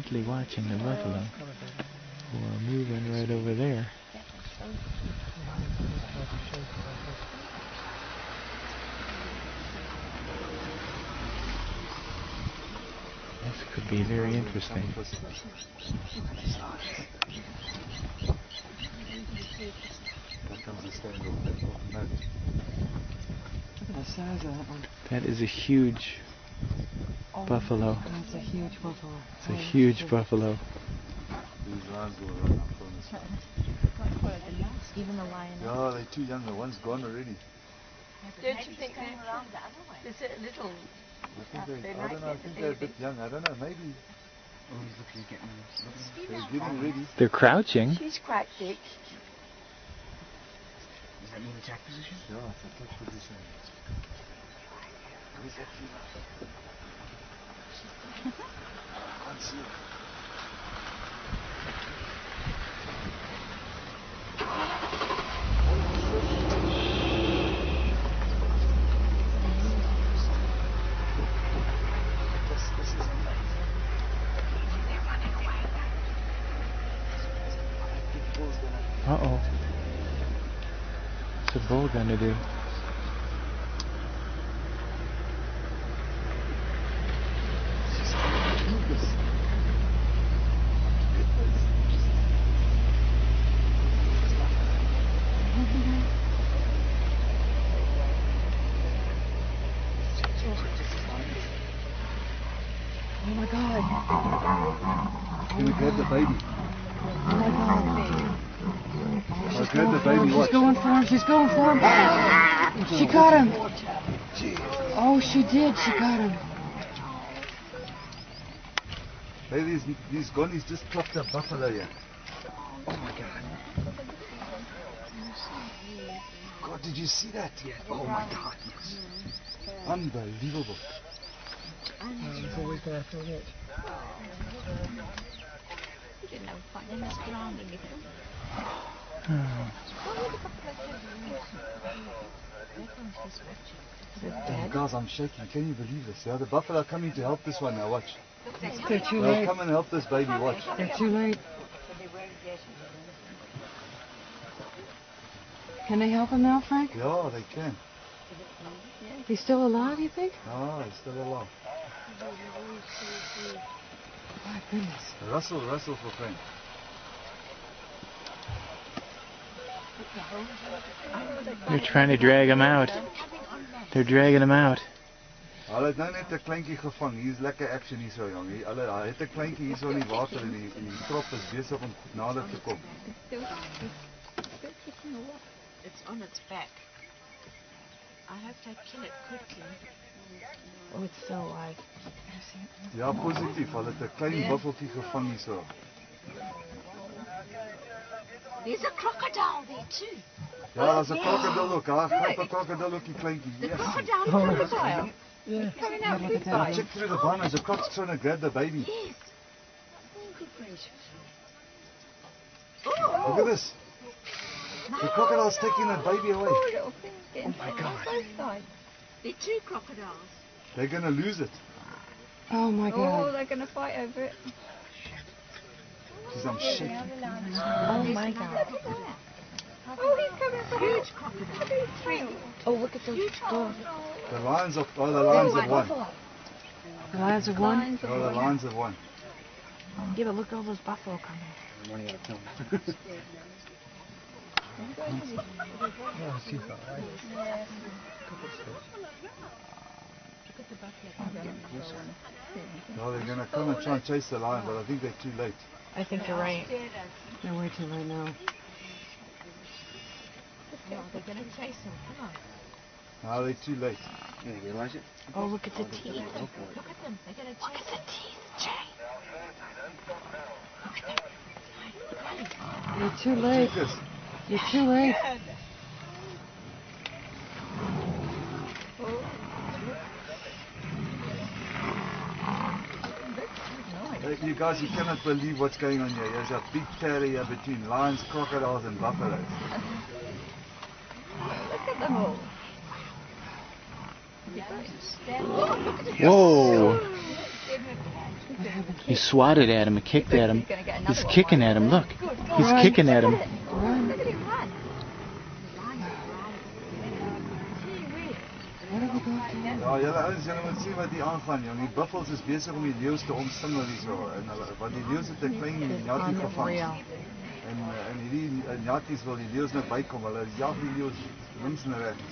intently watching the buffalo, who are moving right over there. This could be very interesting. That is a huge buffalo. That's a huge buffalo. It's a huge buffalo. Even the lion. Yeah, they're too young. The one's gone already. Don't you think there's a little? I don't know. I think they're a bit young. I don't know. Maybe. Oh, he's they're getting ready. They're crouching. She's quite thick. Does that mean attack position? Yeah, it's attack position. Where's that female? I can't see it. This is amazing. They're running away. What that big bull's gonna... Uh-oh. What's a bull gonna do? Oh my God. Can we grab the baby? Oh my God. I'll grab the baby. She's going for him. She's going for him. She got him. Oh, she did. She got him. Hey, these Gondies just clocked a buffalo here. Oh my God. God, did you see that? Yeah. Oh my God, yes. Unbelievable. She's always going to forget. You didn't know quite in this ground and you Oh, guys, I'm shaking. Can you believe this? Yeah, the buffalo are coming to help this one now. Watch. They're too They'll late. come and help this baby. Watch. They're too late. Can they help him now, Frank? Yeah, they can. He's still alive, you think? Oh, he's still alive. My goodness. Russell for Frank. They're trying to drag him out. They're dragging him out. Hulle het nou net 'n kleintjie gevang. Hier's lekker action hier so, jong. Hulle het 'n kleintjie hier so in die water en die trop is besig om nader te kom. It's on its back. I hope they kill it quickly. Oh, it's still alive. Ja, positief. Hulle het 'n klein buffeltjie gevang hier so. There's a crocodile there too. Ja, daar's 'n krokodil ook. Daar gaan 'n krokodil ook die kleintjie. The Yes. crocodile. Yeah. Coming out Look food at that. Check through the barn as the croc's trying to grab the baby. Yes. Oh, good gracious. Look at this. The crocodile's taking that baby away. Poor little thing getting Oh my on God. both sides. There are two crocodiles. They're going to lose it. Oh my Oh, God. they're going to fight over it. Jeez, I'm shaking. Oh my God. Oh, he's coming for huge crocodile. Three. Oh, look at those. Huge Oh, The lions have won. the lions have won. Lions of Oh, the one. lions have won. Yeah, but look at all those buffalo coming. I'm running out of film. No, they're going to come and try and chase the lion, but I think they're too late. I think you're right. They're way too late now. Oh, they're going to chase him. Come on. No, they're too late. You realize it? Oh, look at the teeth. Look at them. They're going to chase the teeth, Jay. You're too late. Check this. You're too late. You guys, you cannot believe what's going on here. There's a big carrier between lions, crocodiles, and buffaloes. Look at them all. Whoa! He swatted at him and kicked at him. He's kicking at him. Look, he's kicking at him. Run. Look at him run. What have we got to do? Ja, julle ouens, julle moet sien wat hier aangaan, jong. Die buffels is besig om die leeu's te omsingel hierso. En hulle, want die leeu's het 'n klein njattie gevang. En hierdie njatties wil die leeu's nou bykom. Hulle jag die leeu's links en regs.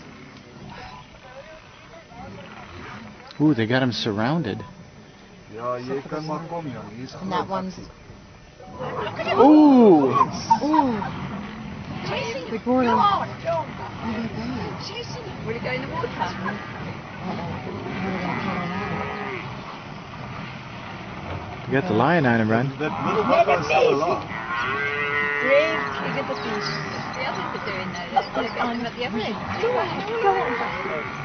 Ooh, they got him surrounded. Ja, jy kan maar kom, jong. Hier's And that one's... Ooh! Oh! They brought him. Come on, John. Oh my God. Chasing him. Will he go in the water? Uh-oh. How are they going to kill him now? They got the lion on him, run. Dat little buffalo is still alive. Brave, look at the fish. The others are doing that. They're going at the other end. Go on, Buffalo.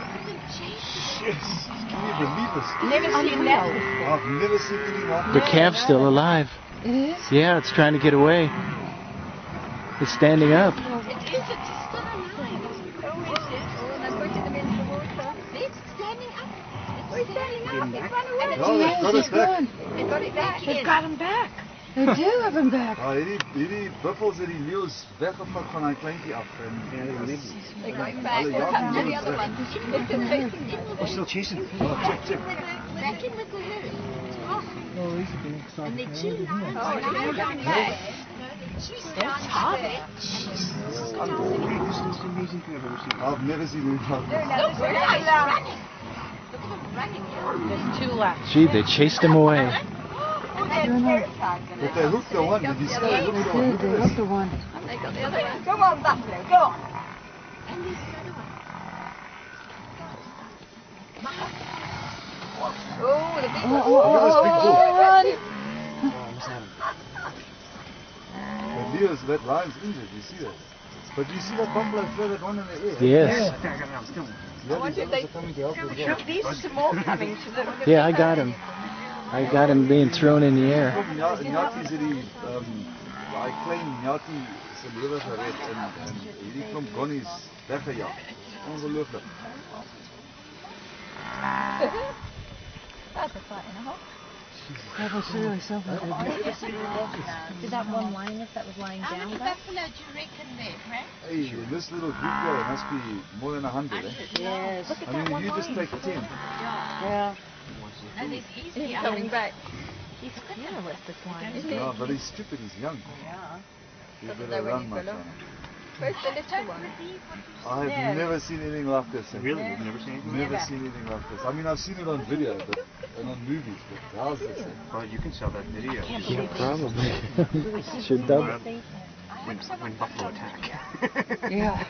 Yes, can you believe this? Never seen that before. I've never seen anyone. The calf's still alive. It is? Yeah, it's trying to get away. It's standing up. It is, it's still alive. Oh, is it? Oh, and I'm putting them into the water. It's standing up. It's standing up. It's run away. No, they've got He's it back. gone. They got it back. They've got him back. They do have him back. Ja, hierdie buffels het die leeu's weggevat van hy kleintjie af. En They got him back. They're coming to the other one. They're still chasing him. We're still chasing him. oh, check. Back in with the herd. Oh, he's being excited. And they chew now. Oh, they're coming back. That's hot. This is the most amazing thing I've ever seen. I've never seen anyone like this. Look, they're running. Look at them running. There's two left. Gee, they chased him away. And they're terrified. But they hooked the one. Did you see they hooked the one? They hooked the one. And they got the other one. Go on, Buffalo, go on. And there's the other one. Oh, the big one. Run! The leeu's, that lion's injured. You see that? But you see that buffalo throw that one in the air? Yes. I got it. I'm still. Yeah, wonder these if they- others are coming to help as well. These are some more coming to them. Yeah, I got him. I got him being thrown in the air. Njatties het die daai klein njattie se lewe gered en hierdie klomp gonnies weggejaag. Ongelooflik. That's a fight and a half. That was really something. Did that one lioness that was lying How down many there? buffalo do you reckon there, Frank? Hey, in this little group here, there must be more than 100, eh? Yes. Look at I that mean, one you just lion. take 10. Yeah. No, there's easily coming back. He's fearless, this lion. No, but he's stupid, he's young. Yeah. You Doesn't better know when run, he's my gonna- son. Where's the little one? I've Yeah. never seen anything like this. Really? You've never seen anything? Never seen anything like this. I mean, I've seen it on video and on movies, but how's this thing? Well, you can sell that video. Yeah, probably. Should double. When buffalo attack. Yeah.